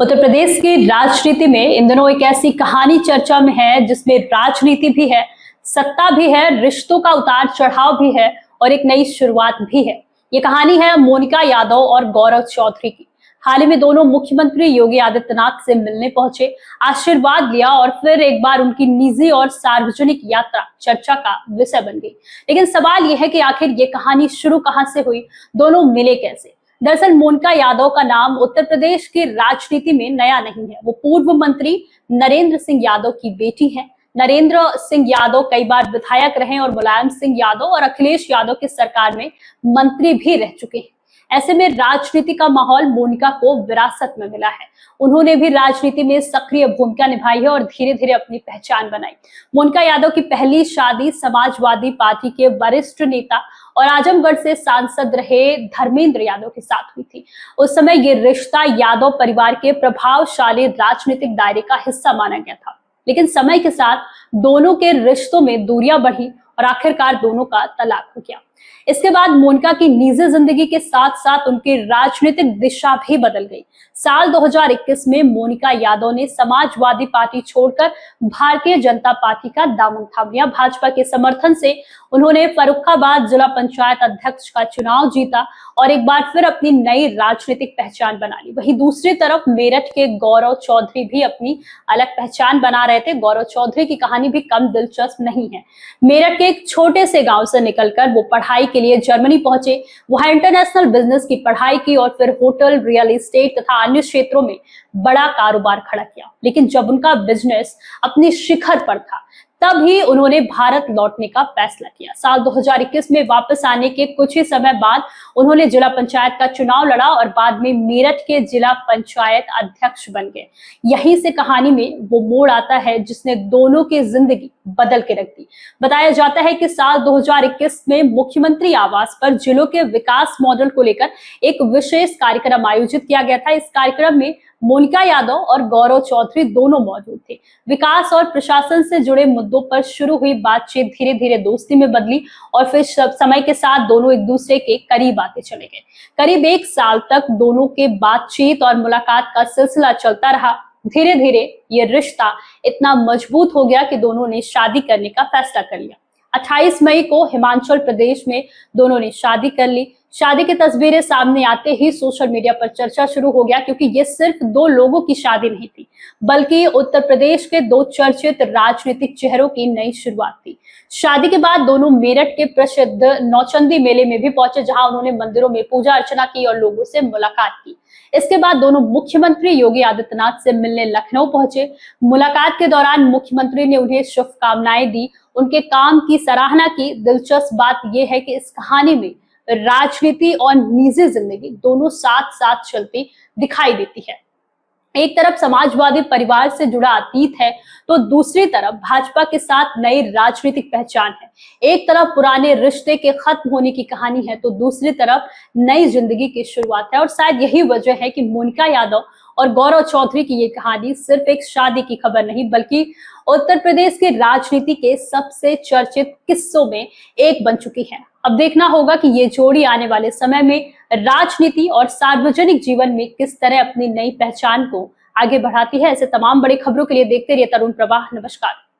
उत्तर प्रदेश की राजनीति में इन दिनों एक ऐसी कहानी चर्चा में है जिसमें राजनीति भी है, सत्ता भी है, रिश्तों का उतार चढ़ाव भी है और एक नई शुरुआत भी है। ये कहानी है मोनिका यादव और गौरव चौधरी की। हाल ही में दोनों मुख्यमंत्री योगी आदित्यनाथ से मिलने पहुंचे, आशीर्वाद लिया और फिर एक बार उनकी निजी और सार्वजनिक यात्रा चर्चा का विषय बन गई। लेकिन सवाल यह है कि आखिर ये कहानी शुरू कहां से हुई, दोनों मिले कैसे? दरअसल मोनिका यादव का नाम उत्तर प्रदेश की राजनीति में नया नहीं है। वो पूर्व मंत्री नरेंद्र सिंह यादव की बेटी हैं। नरेंद्र सिंह यादव कई बार विधायक रहे और मुलायम सिंह यादव और अखिलेश यादव की सरकार में मंत्री भी रह चुके हैं। ऐसे में राजनीति का माहौल मोनिका को विरासत में मिला है। उन्होंने भी राजनीति में सक्रिय भूमिका निभाई है और धीरे धीरे अपनी पहचान बनाई। मोनिका यादव की पहली शादी समाजवादी पार्टी के वरिष्ठ नेता और आजमगढ़ से सांसद रहे धर्मेंद्र यादव के साथ हुई थी। उस समय ये रिश्ता यादव परिवार के प्रभावशाली राजनीतिक दायरे का हिस्सा माना गया था। लेकिन समय के साथ दोनों के रिश्तों में दूरियां बढ़ी और आखिरकार दोनों का तलाक हो गया। इसके बाद मोनिका की निजी जिंदगी के साथ साथ उनकी राजनीतिक दिशा भी बदल गई। साल 2021 में मोनिका यादव ने समाजवादी पार्टी छोड़कर भारतीय जनता पार्टी का दामन थाम लिया। भाजपा के समर्थन से उन्होंने फर्रुखाबाद जिला पंचायत अध्यक्ष का चुनाव जीता और एक बार फिर अपनी नई राजनीतिक पहचान बना ली। वहीं दूसरी तरफ मेरठ के गौरव चौधरी भी अपनी अलग पहचान बना रहे थे। गौरव चौधरी की कहानी भी कम दिलचस्प नहीं है। मेरठ के एक छोटे से गांव से निकलकर वो पढ़ाई के लिए जर्मनी पहुंचे। वहां इंटरनेशनल बिजनेस की पढ़ाई की और फिर होटल, रियल एस्टेट तथा अन्य क्षेत्रों में बड़ा कारोबार खड़ा किया। लेकिन जब उनका बिजनेस अपनी शिखर पर था तभी उन्होंने भारत लौटने का फैसला किया। साल 2021 में वापस आने के कुछ ही समय बाद उन्होंने जिला पंचायत का चुनाव लड़ा और बाद में मेरठ के जिला पंचायत अध्यक्ष बन गए। यहीं से कहानी में वो मोड़ आता है जिसने दोनों की जिंदगी बदल के रख दी। बताया जाता है कि साल 2021 में मुख्यमंत्री आवास पर जिलों के विकास मॉडल को लेकर एक विशेष कार्यक्रम आयोजित किया गया था। इस कार्यक्रम में मोनिका यादव और गौरव चौधरी दोनों मौजूद थे। विकास और प्रशासन से जुड़े मुद्दों पर शुरू हुई बातचीत धीरे धीरे दोस्ती में बदली और फिर समय के साथ दोनों एक दूसरे के करीब आते चले गए। करीब एक साल तक दोनों के बातचीत और मुलाकात का सिलसिला चलता रहा। धीरे धीरे ये रिश्ता इतना मजबूत हो गया कि दोनों ने शादी करने का फैसला कर लिया। 28 मई को हिमाचल प्रदेश में दोनों ने शादी कर ली। शादी की तस्वीरें सामने आते ही सोशल मीडिया पर चर्चा शुरू हो गया, क्योंकि ये सिर्फ दो लोगों की शादी नहीं थी बल्कि उत्तर प्रदेश के दो चर्चित राजनीतिक चेहरों की नई शुरुआत थी। शादी के बाद दोनों मेरठ के प्रसिद्ध नौचंदी मेले में भी पहुंचे, जहां उन्होंने मंदिरों में पूजा अर्चना की और लोगों से मुलाकात की। इसके बाद दोनों मुख्यमंत्री योगी आदित्यनाथ से मिलने लखनऊ पहुंचे। मुलाकात के दौरान मुख्यमंत्री ने उन्हें शुभकामनाएं दी, उनके काम की सराहना की। दिलचस्प बात यह है कि इस कहानी में राजनीति और निजी जिंदगी दोनों साथ साथ चलती दिखाई देती है। एक तरफ समाजवादी परिवार से जुड़ा अतीत है तो दूसरी तरफ भाजपा के साथ नई राजनीतिक पहचान है। एक तरफ पुराने रिश्ते के खत्म होने की कहानी है तो दूसरी तरफ नई जिंदगी की शुरुआत है। और शायद यही वजह है कि मोनिका यादव और गौरव चौधरी की ये कहानी सिर्फ एक शादी की खबर नहीं बल्कि उत्तर प्रदेश की राजनीति के सबसे चर्चित किस्सों में एक बन चुकी है। अब देखना होगा कि ये जोड़ी आने वाले समय में राजनीति और सार्वजनिक जीवन में किस तरह अपनी नई पहचान को आगे बढ़ाती है। ऐसे तमाम बड़ी खबरों के लिए देखते रहिए तरुण प्रवाह। नमस्कार।